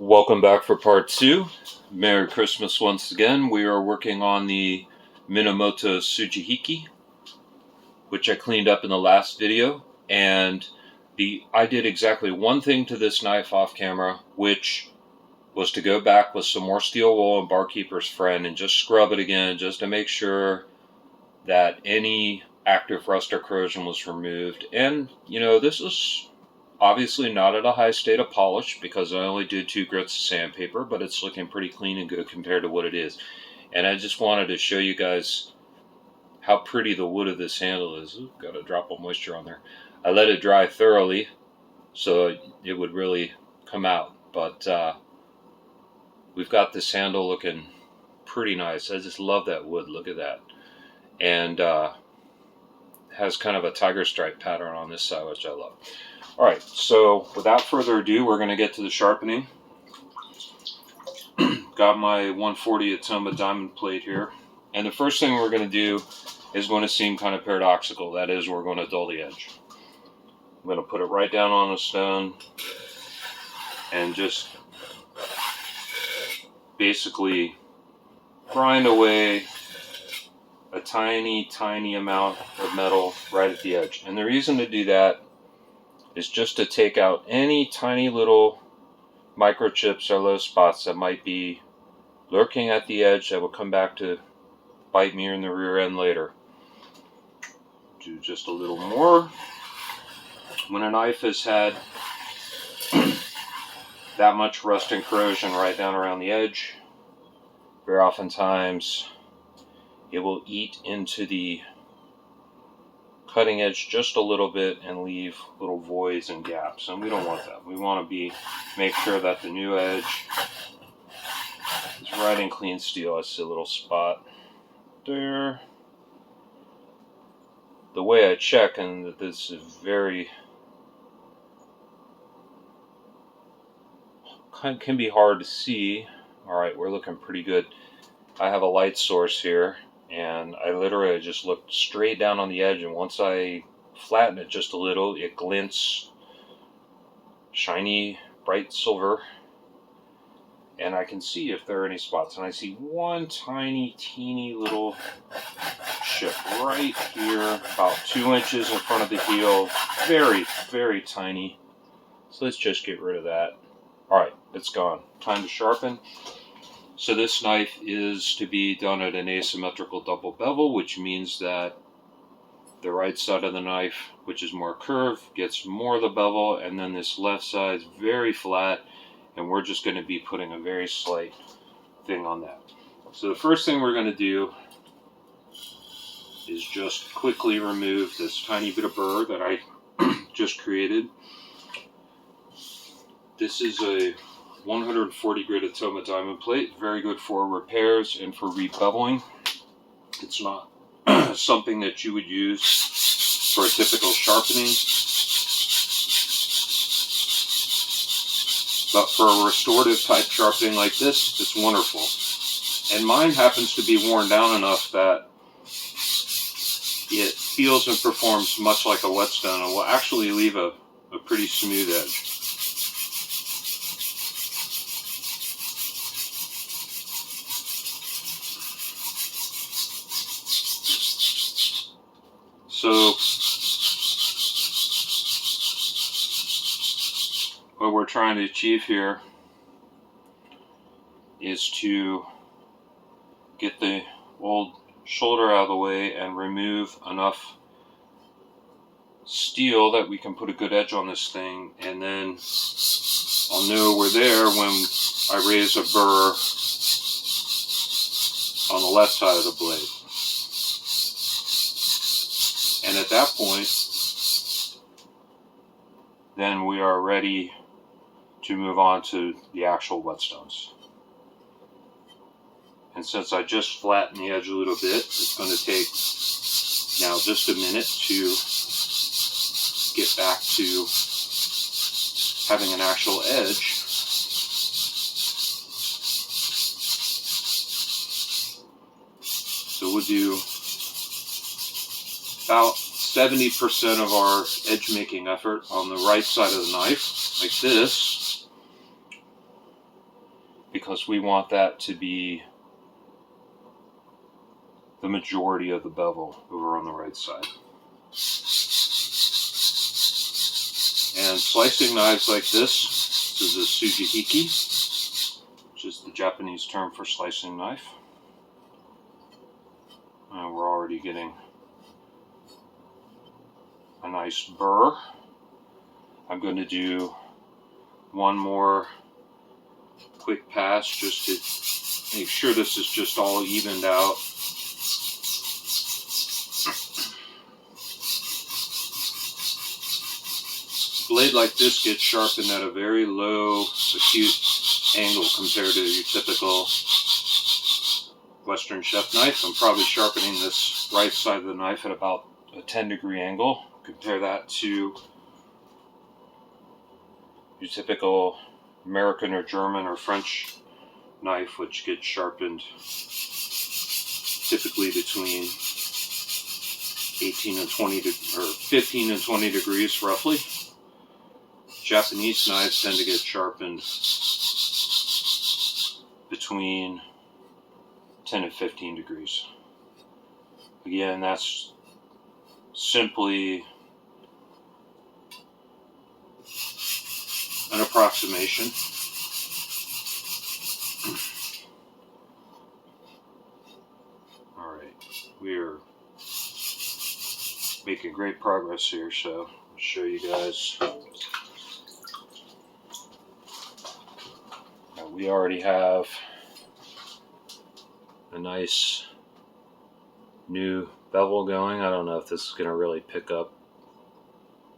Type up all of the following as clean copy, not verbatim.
Welcome back for part two. Merry Christmas once again. We are working on the Minamito sujihiki, which I cleaned up in the last video. And I did exactly one thing to this knife off camera, which was to go back with some more steel wool and Barkeeper's Friend and just scrub it again, just to make sure that any active rust or corrosion was removed. And, this is obviously not at a high state of polish because I only did 2 grits of sandpaper, but it's looking pretty clean and good compared to what it is. And I just wanted to show you guys how pretty the wood of this handle is. Ooh, got a drop of moisture on there. I let it dry thoroughly so it would really come out. But we've got this handle looking pretty nice. I just love that wood. Look at that. And has kind of a tiger stripe pattern on this side, which I love. Alright, so without further ado, we're going to get to the sharpening. Got my 140 Atoma diamond plate here. And the first thing we're going to do is going to seem kind of paradoxical. That is, we're going to dull the edge. I'm going to put it right down on the stone and just basically grind away a tiny, tiny amount of metal right at the edge. And the reason to do that is just to take out any tiny little microchips or low spots that might be lurking at the edge that will come back to bite me in the rear end later. Do just a little more. When a knife has had that much rust and corrosion right down around the edge, very oftentimes it will eat into the cutting edge just a little bit and leave little voids and gaps, and we don't want that. We want to make sure that the new edge is right in clean steel. I see a little spot there. The way I check, and this is can be hard to see. Alright, we're looking pretty good. I have a light source here, and I literally just looked straight down on the edge, and once I flatten it just a little, it glints shiny, bright silver, and I can see if there are any spots. And I see one tiny, teeny little chip right here, about 2 inches in front of the heel. Very, very tiny. So let's just get rid of that. Alright, it's gone. Time to sharpen. So this knife is to be done at an asymmetrical double bevel, which means that the right side of the knife, which is more curved, gets more of the bevel, and then this left side is very flat, and we're just going to be putting a very slight thing on that. So the first thing we're going to do is just quickly remove this tiny bit of burr that I just created. This is a 140 grit Atoma diamond plate, very good for repairs and for rebeveling. It's not something that you would use for a typical sharpening, but for a restorative type sharpening like this, it's wonderful. And mine happens to be worn down enough that it feels and performs much like a whetstone and will actually leave a pretty smooth edge. So what we're trying to achieve here is to get the old shoulder out of the way and remove enough steel that we can put a good edge on this thing, and then I'll know we're there when I raise a burr on the left side of the blade. And at that point, then we are ready to move on to the actual whetstones. And since I just flattened the edge a little bit, it's going to take now just a minute to get back to having an actual edge. So we'll do about 70% of our edge making effort on the right side of the knife, like this. because we want that to be the majority of the bevel over on the right side. And slicing knives like this is a sujihiki, which is the Japanese term for slicing knife. And we're already getting a nice burr. I'm going to do one more quick pass just to make sure this is just all evened out. A blade like this gets sharpened at a very low acute angle compared to your typical Western chef knife. I'm probably sharpening this right side of the knife at about a 10-degree angle. Compare that to your typical American or German or French knife, which gets sharpened typically between 18 and 20 or 15 and 20 degrees roughly. Japanese knives tend to get sharpened between 10 and 15 degrees. Again, that's simply an approximation. Alright, we are making great progress here, so I'll show you guys. Now, we already have a nice new bevel going. I don't know if this is going to really pick up.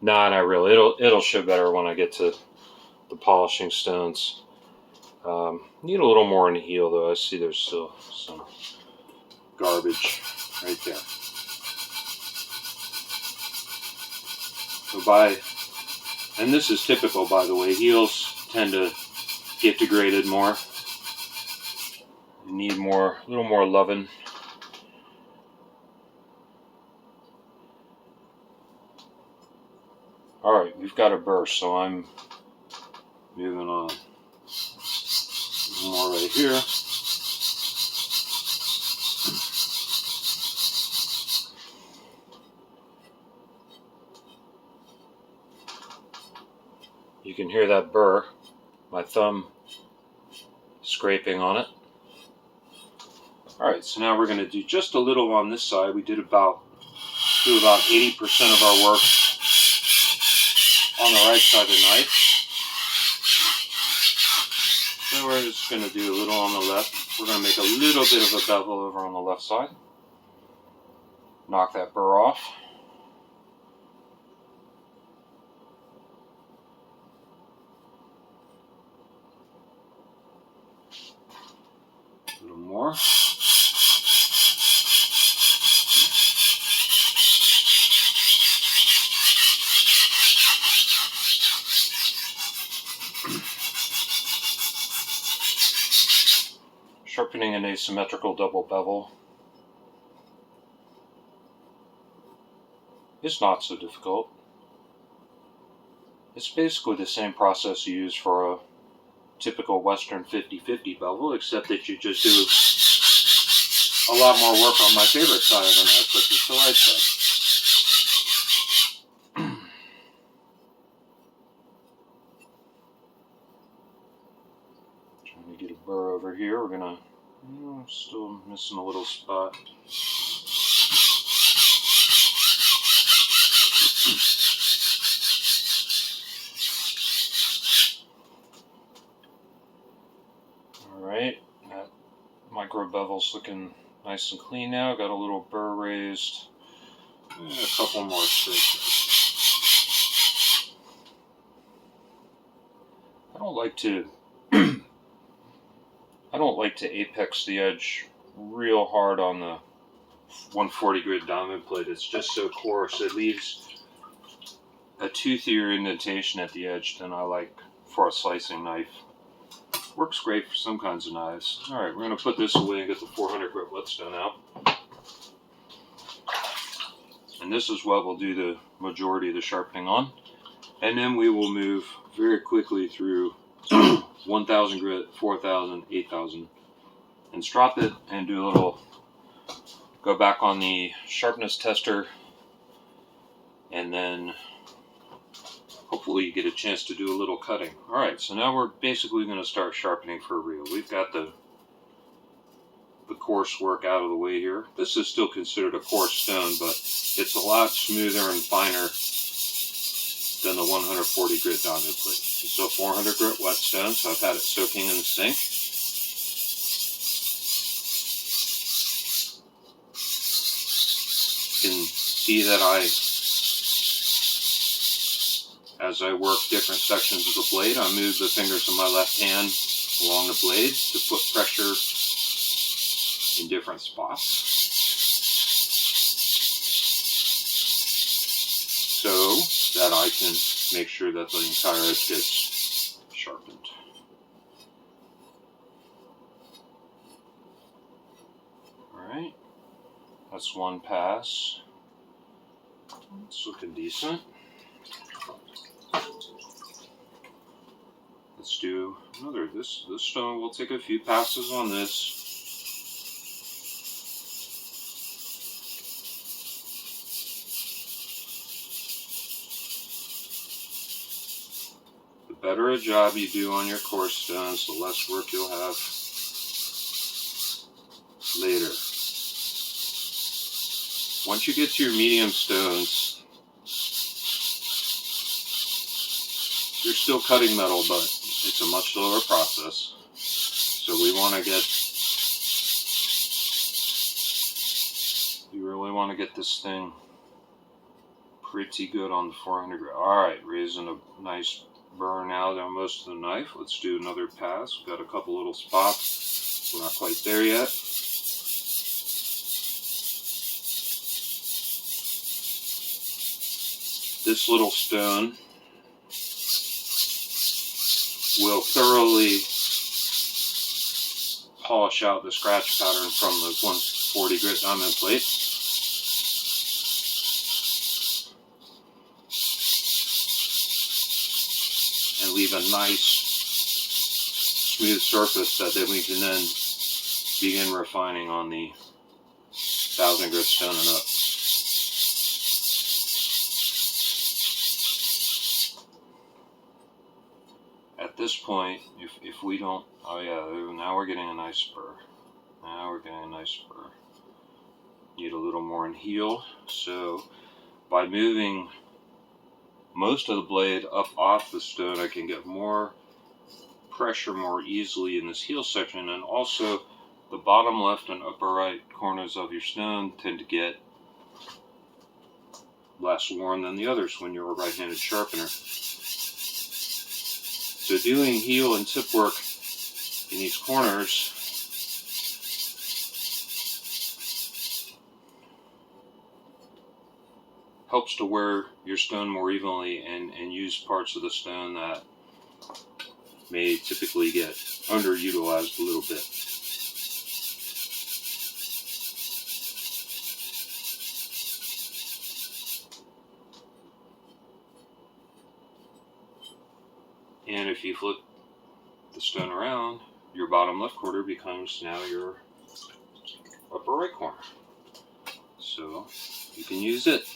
Nah, not really. It'll show better when I get to the polishing stones. Need a little more in the heel though. I see there's still some garbage right there. So and this is typical, by the way, heels tend to get degraded more. You need a little more loving. Alright, we've got a burst, so I'm moving on. More right here. You can hear that burr, my thumb scraping on it. Alright, so now we're going to do just a little on this side. We do about 80% of our work on the right side of the knife. So we're just going to do a little on the left. We're going to make a little bit of a bevel over on the left side. Knock that burr off. A little more. Sharpening an asymmetrical double bevel is not so difficult. It's basically the same process you use for a typical Western 50-50 bevel, except that you just do a lot more work on my favorite side of the knife, which is the right side. Trying to get a burr over here. We're gonna still missing a little spot. Alright, that micro bevel's looking nice and clean now. Got a little burr raised. And a couple more stitches. I don't like to apex the edge real hard on the 140 grit diamond plate. It's just so coarse. It leaves a toothier indentation at the edge than I like for a slicing knife. Works great for some kinds of knives. Alright, we're going to put this away and get the 400 grit whetstone out. And this is what we'll do the majority of the sharpening on. And then we will move very quickly through 1000 grit, 4000, 8000, and strop it and do a little, go back on the sharpness tester, and then hopefully you get a chance to do a little cutting. Alright, so now we're basically going to start sharpening for real. We've got the coarse work out of the way here. This is still considered a coarse stone, but it's a lot smoother and finer than the 140 grit diamond plate. It's a 400 grit whetstone, so I've had it soaking in the sink. You can see that as I work different sections of the blade, I move the fingers of my left hand along the blade to put pressure in different spots, so that I can make sure that the entire edge gets sharpened. Alright, that's one pass. It's looking decent. Let's do another. This stone, we'll take a few passes on this. The better a job you do on your coarse stones, the less work you'll have later. Once you get to your medium stones, you're still cutting metal, but it's a much slower process. So we really want to get this thing pretty good on the 400 grit. Alright, raising a nice burn out on most of the knife. Let's do another pass. We've got a couple little spots. We're not quite there yet. This little stone will thoroughly polish out the scratch pattern from the 140 grit diamond plate. And leave a nice smooth surface that then we can then begin refining on the 1000 grit stone and up. At this point, if we don't, oh yeah, now we're getting a nice spur. Now we're getting a nice spur. Need a little more in heel. So by moving most of the blade up off the stone, I can get more pressure more easily in this heel section, and also the bottom left and upper right corners of your stone tend to get less worn than the others when you're a right-handed sharpener. So doing heel and tip work in these corners helps to wear your stone more evenly and use parts of the stone that may typically get underutilized a little bit. And if you flip the stone around, your bottom left corner becomes now your upper right corner. So you can use it.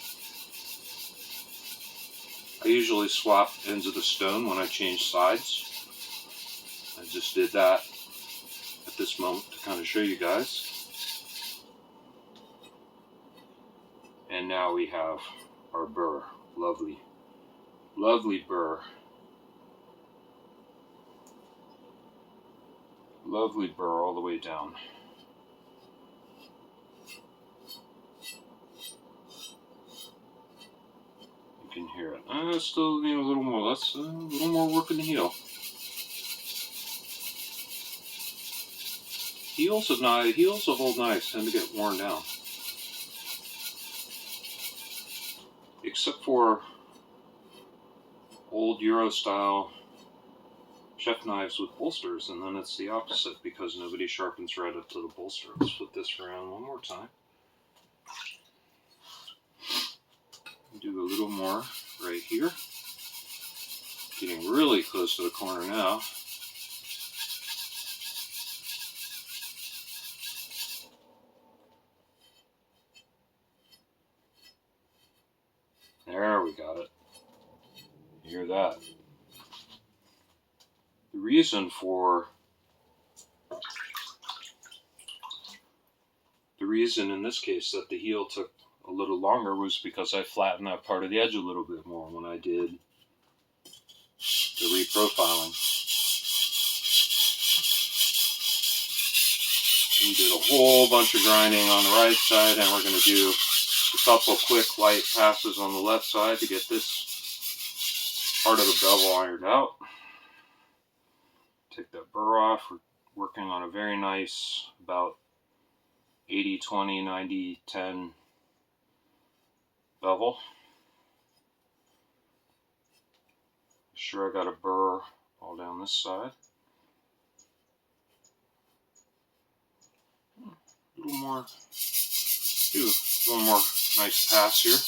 I usually swap ends of the stone when I change sides. I just did that at this moment to kind of show you guys. And now we have our burr. Lovely, lovely burr. Lovely burr all the way down. You can hear it. Still need a little more. Let's a little more work in the heel. Heels of old knives tend to get worn down, except for old Euro style chef knives with bolsters, and then it's the opposite because nobody sharpens right up to the bolster. Let's flip this around one more time. Do a little more right here. Getting really close to the corner now. hear that. The reason in this case that the heel took a little longer was because I flattened that part of the edge a little bit more when I did the reprofiling. We did a whole bunch of grinding on the right side, and we're going to do a couple quick light passes on the left side to get this part of the bevel ironed out. Take that burr off. We're working on a very nice, about 80-20, 90-10 bevel. Sure, I got a burr all down this side. A little more, do a little more nice pass here.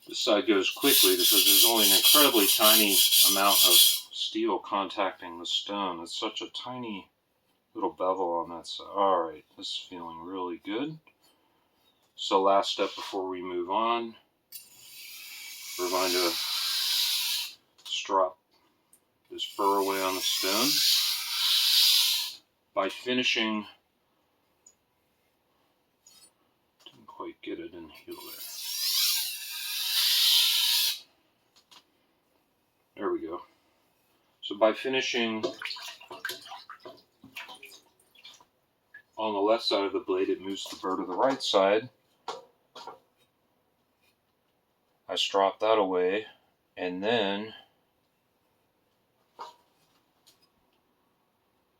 This side goes quickly because there's only an incredibly tiny amount of steel contacting the stone. It's such a tiny little bevel on that side. Alright, this is feeling really good. So last step before we move on, we're going to strop this burr away on the stone by finishing, didn't quite get it in heel there. There we go. So by finishing on the left side of the blade, it moves the burr to the right side. I strop that away, and then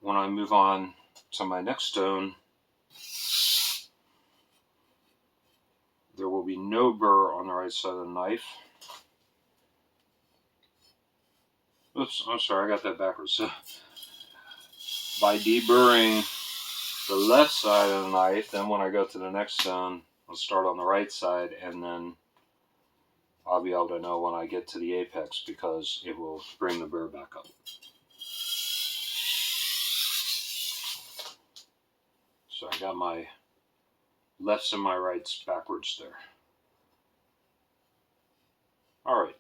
when I move on to my next stone, there will be no burr on the right side of the knife. Oops, I'm sorry, I got that backwards. So by deburring the left side of the knife, then when I go to the next stone, I'll start on the right side, and then I'll be able to know when I get to the apex because it will bring the burr back up. So I got my lefts and my rights backwards there. Alright,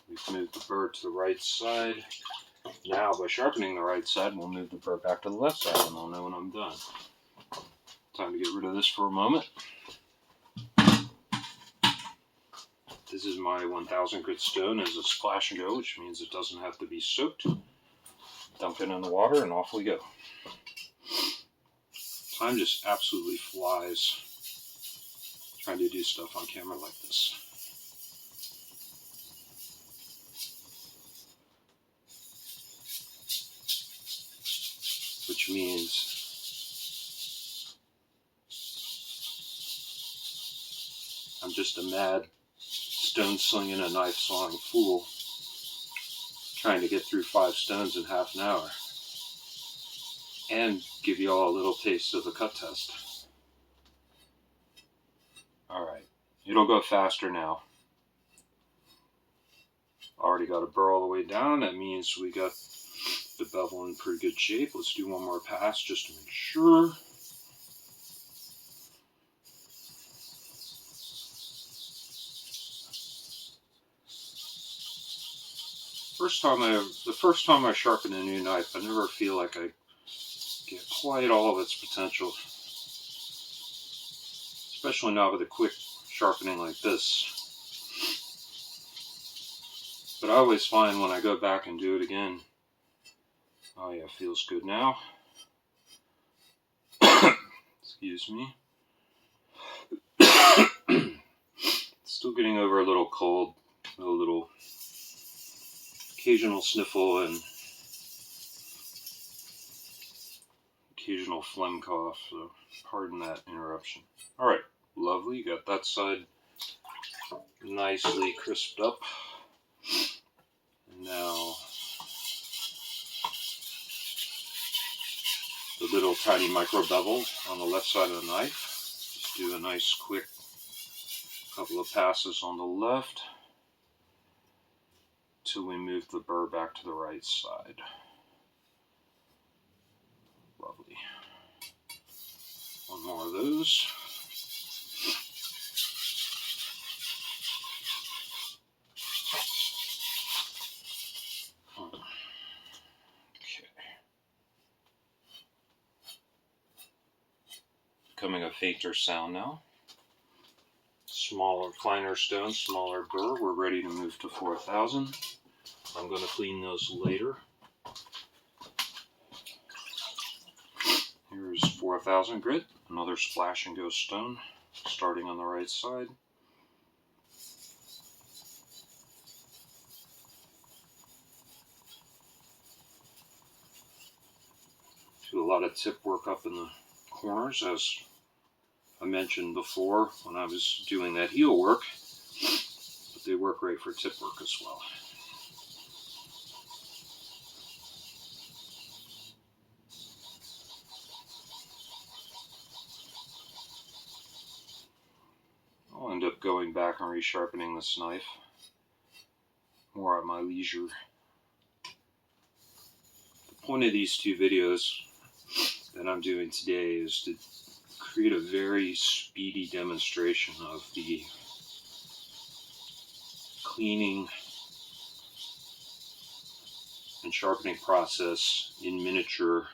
we've moved the burr to the right side. Now by sharpening the right side, we'll move the burr back to the left side, and I'll know when I'm done. Time to get rid of this for a moment. This is my 1000 grit stone as a splash and go, which means it doesn't have to be soaked. Dump it in the water and off we go. Time just absolutely flies trying to do stuff on camera like this. Which means I'm just a mad stone slinging a knife sawing fool trying to get through 5 stones in half an hour and give you all a little taste of the cut test. Alright, it'll go faster now. Already got a burr all the way down. That means we got the bevel in pretty good shape. Let's do one more pass just to make sure. The first time I sharpen a new knife, I never feel like I get quite all of its potential. Especially not with a quick sharpening like this. But I always find when I go back and do it again, oh yeah, feels good now. Excuse me. Still getting over a little cold, a little occasional sniffle and occasional phlegm cough, so pardon that interruption. Alright, lovely, got that side nicely crisped up. And now the little tiny micro bevel on the left side of the knife. Just do a nice quick couple of passes on the left till we move the burr back to the right side. Lovely. One more of those. becoming a fainter sound now. Smaller, finer stones, smaller burr. We're ready to move to 4,000. I'm going to clean those later. Here's 4,000 grit, another splash and go stone, starting on the right side. Do a lot of tip work up in the corners, as I mentioned before when I was doing that heel work, but they work great for tip work as well. I'll end up going back and resharpening this knife more at my leisure. The point of these two videos that I'm doing today is to create a very speedy demonstration of the cleaning and sharpening process in miniature,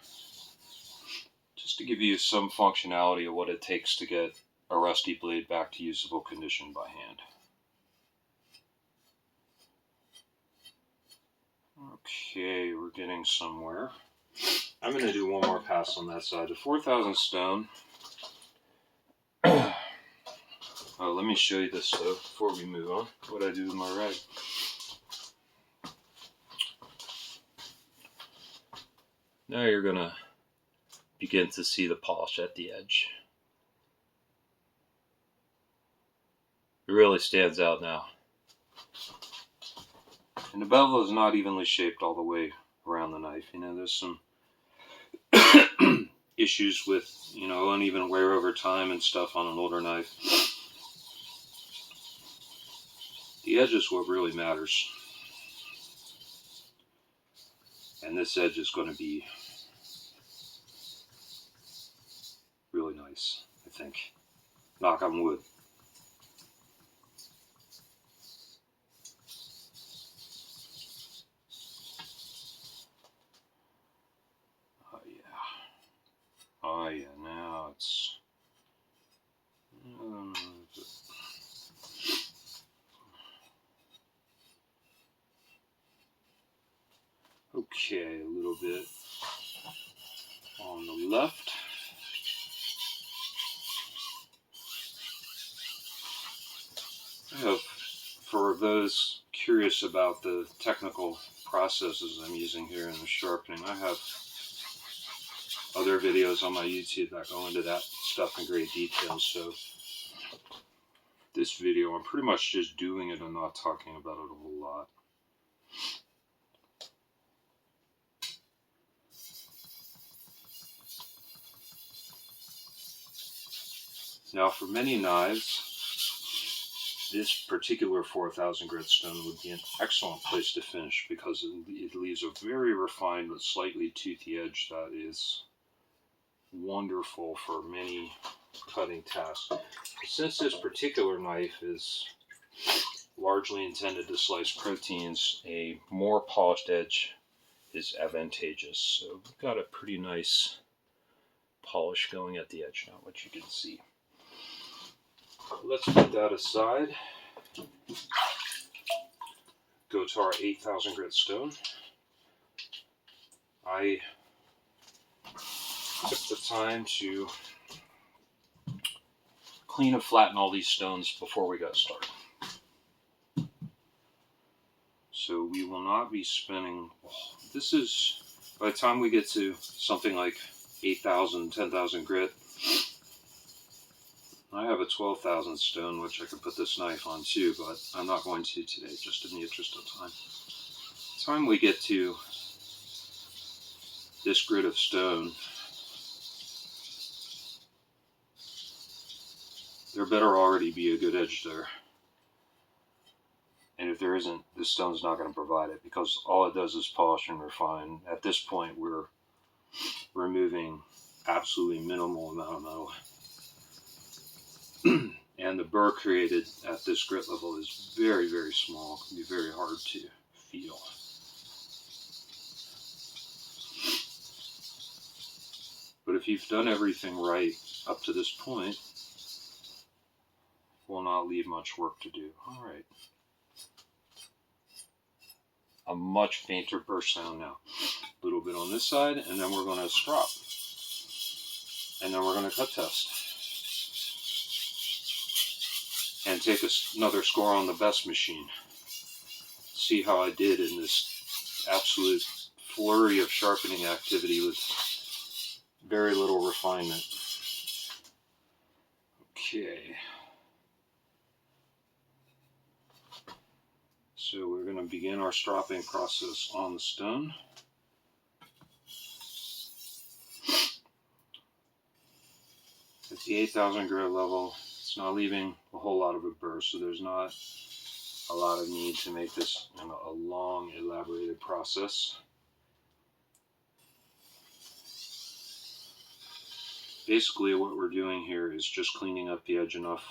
just to give you some functionality of what it takes to get a rusty blade back to usable condition by hand. Okay, we're getting somewhere. I'm going to do one more pass on that side. The 4,000 stone. Let me show you this though before we move on. What I do with my rag. Now you're going to begin to see the polish at the edge. It really stands out now. And the bevel is not evenly shaped all the way around the knife. You know, there's some issues with, you know, uneven wear over time and stuff on an older knife. The edge is what really matters. And this edge is going to be really nice, I think. Knock on wood. Oh yeah, now it's... okay, a little bit on the left. For those curious about the technical processes I'm using here in the sharpening, I have other videos on my YouTube that go into that stuff in great detail. So this video, I'm pretty much just doing it and not talking about it a whole lot. Now for many knives, this particular 4,000 grit stone would be an excellent place to finish because it leaves a very refined but slightly toothy edge that is wonderful for many cutting tasks. Since this particular knife is largely intended to slice proteins, a more polished edge is advantageous. So we've got a pretty nice polish going at the edge now, which you can see. Let's put that aside. Go to our 8,000 grit stone. I took the time to clean and flatten all these stones before we got started. So we will not be spending, this is, by the time we get to something like 8,000, 10,000 grit, I have a 12,000 stone, which I could put this knife on too, but I'm not going to today, just in the interest of time. By the time we get to this grit of stone, there better already be a good edge there. And if there isn't, this stone's not going to provide it, because all it does is polish and refine. At this point, we're removing absolutely minimal amount of metal. And the burr created at this grit level is very, very small. It can be very hard to feel. But if you've done everything right up to this point will not leave much work to do. All right. A much fainter burst sound now. A little bit on this side, and then we're going to strop. And then we're going to cut test. And take another score on the best machine. See how I did in this absolute flurry of sharpening activity with very little refinement. Okay. So we're going to begin our stropping process on the stone. At the 8,000 grit level, it's not leaving a whole lot of a burr, so there's not a lot of need to make this a long, elaborated process. Basically, what we're doing here is just cleaning up the edge enough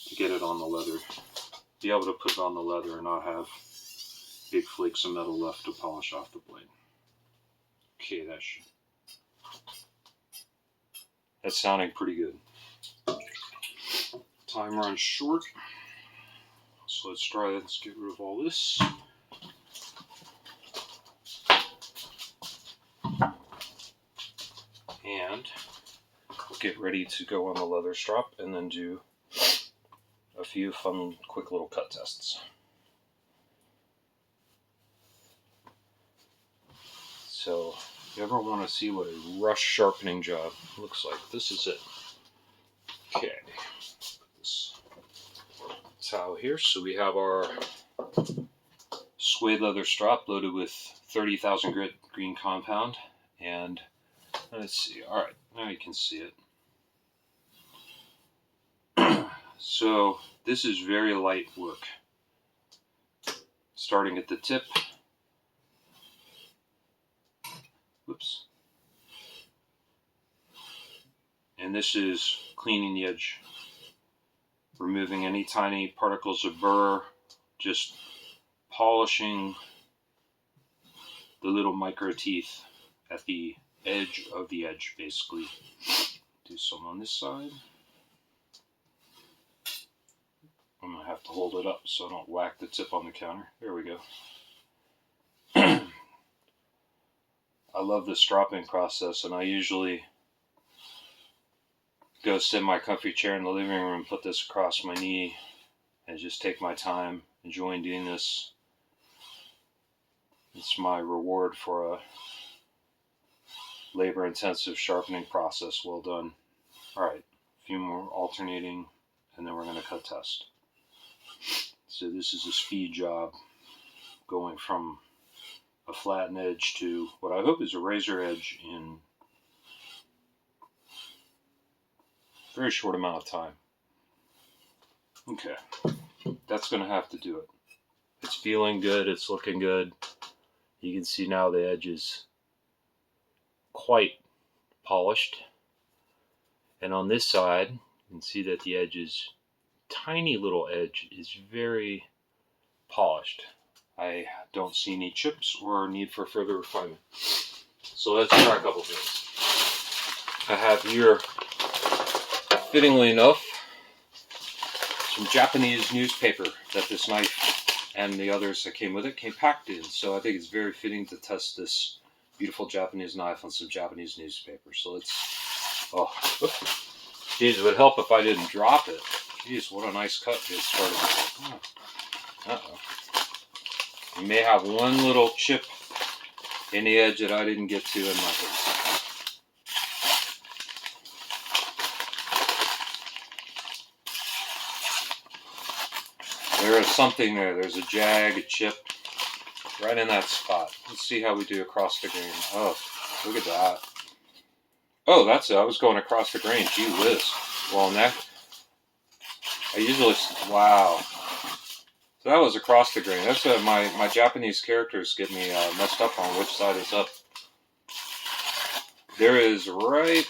to get it on the leather. Be able to put it on the leather and not have big flakes of metal left to polish off the blade. Okay, that's sounding pretty good. Time runs short, so let's get rid of all this. And we'll get ready to go on the leather strop and then do a few fun, quick little cut tests. So, if you ever want to see what a rush sharpening job looks like, this is it. Okay, put this towel here. So we have our suede leather strop loaded with 30,000 grit green compound, and let's see. All right, now you can see it. So this is very light work. Starting at the tip. Whoops. And this is cleaning the edge. Removing any tiny particles of burr. Just polishing the little micro teeth at the edge of the edge, basically. Do some on this side. I'm going to have to hold it up so I don't whack the tip on the counter. There we go. I love the stropping process, and I usually go sit in my comfy chair in the living room, put this across my knee, and just take my time, enjoying doing this. It's my reward for a labor-intensive sharpening process well done. Alright, a few more alternating, and then we're going to cut test. So this is a speed job, going from a flattened edge to what I hope is a razor edge in a very short amount of time. Okay, that's going to have to do it. It's feeling good, it's looking good. You can see now the edge is quite polished. And on this side, you can see that the edge is, tiny little edge is very polished. I don't see any chips or need for further refinement. So let's try a couple things. I have here, fittingly enough, some Japanese newspaper that this knife and the others that came with it came packed in. So I think it's very fitting to test this beautiful Japanese knife on some Japanese newspaper. So let's, oh, geez, it would help if I didn't drop it. Geez, what a nice cut it started with. Oh. Uh-oh. You may have one little chip in the edge that I didn't get to in my hand. There is something there. There's a jag, a chip, right in that spot. Let's see how we do across the grain. Oh, look at that. Oh, that's it. I was going across the grain. Gee whiz. Well, next, I usually, wow. So that was across the grain. That's my Japanese characters get me messed up on which side is up. There is right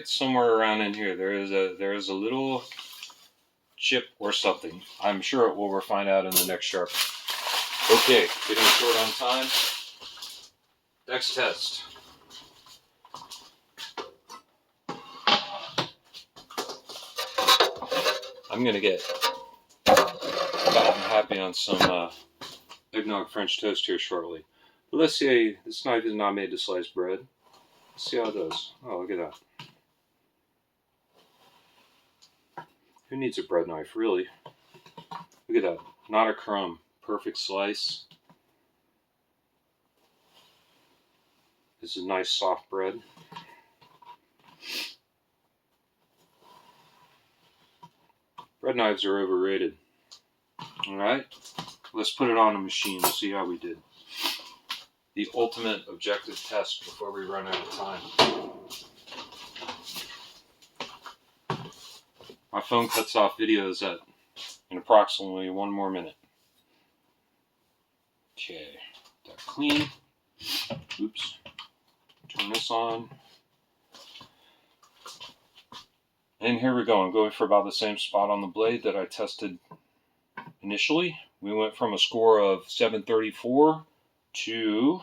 somewhere around in here. There is a little chip or something. I'm sure we'll find out in the next sharpen. Okay, getting short on time. Next test. I'm going to get fat and happy on some eggnog French toast here shortly. But let's see, this knife is not made to slice bread. Let's see how it does. Oh, look at that. Who needs a bread knife, really? Look at that. Not a crumb. Perfect slice. This is nice soft bread. Bread knives are overrated. Alright, let's put it on a machine and see how we did. The ultimate objective test before we run out of time. My phone cuts off videos in approximately 1 more minute. Okay, that clean. Oops. Turn this on. And here we go. I'm going for about the same spot on the blade that I tested initially. We went from a score of 734 to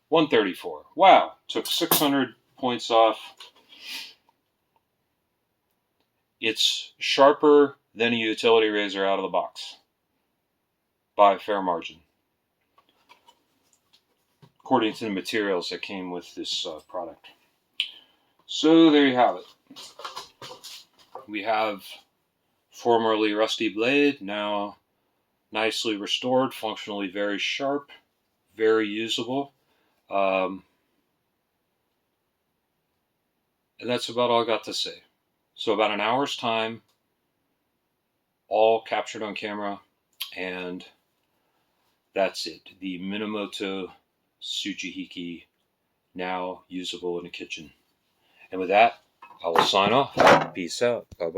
134. Wow, took 600 points off. It's sharper than a utility razor out of the box by a fair margin, according to the materials that came with this product. So there you have it. We have formerly rusty blade, now nicely restored, functionally very sharp, very usable. And that's about all I got to say. So about an hour's time, all captured on camera, and that's it. The Minamito sujihiki, now usable in the kitchen. And with that, I will sign off. Peace out. Bye-bye.